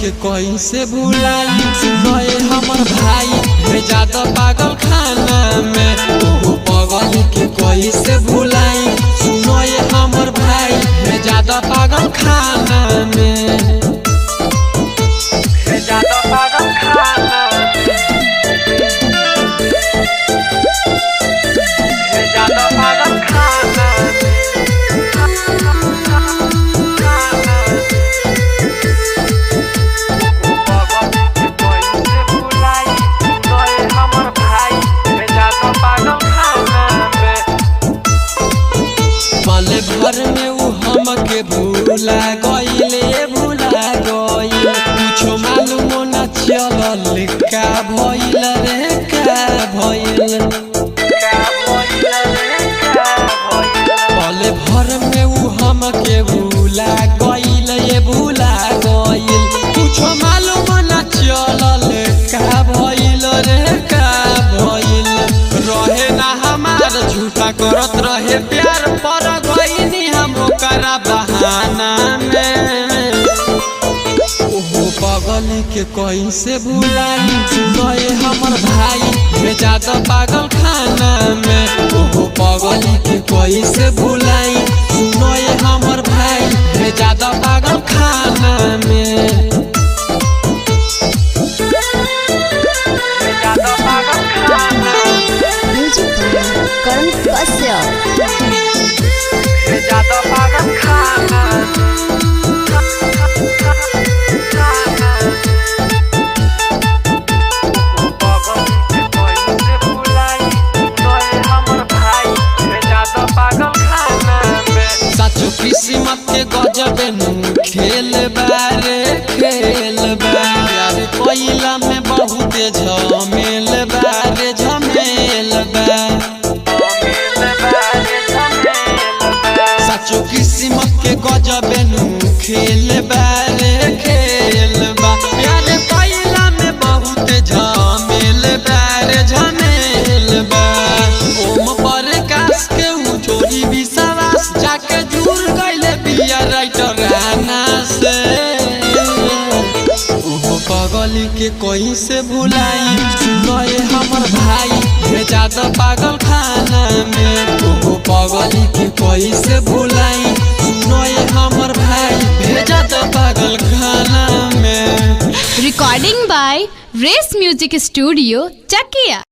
के कैसे भुलाई सुनए हमर भाई भेजा द पागल खाना में। तू पगली के कैसे भुलाई सुनए हमर भाई भेजा द पागल खाना में। भेजा द पागल खाना भेजा द पागल खाना घर में उ हमके भूला गइले भूला गइल। कुछो मालूम न चलल का भइल रे का भइल। पले भर में उ हमके भूला गइले भूला गइल। कुछो मालूम न चलल का भइल रे का भइल। रहे ना हमार झूठा करत रहे प्यार पर बहाना में। ओहो पगली के कैसे भुलाई सुनए हमर भाई भेजा द पागल खाना में। ओहो पगली के कैसे भुलाई सुनए हमर भाई भेजा द पागल खाना में। भेजा द पागल खाना करण कश्यप भेजा द पागल खाना किस्मत के गजब खेल बारे खेल बारे कोयला में बहुत झमेल बारे झमेल सचो किस्मत के गजब खेल बारे खेल बारे कोयला में बहुत झमेल बारे झमेल बा। ओम प्रकाश के हूँ चोरी विश्वास जाके जुड़ राइटर राना से। ओहो पगली के कैसे भुलाई सुनए हमर भाई भेजा द पागल खाना में। ओहो पगली के कैसे भुलाई सुनए हमर भाई भेजा द पागल खाना में। Recording by Race music studio Chakiya.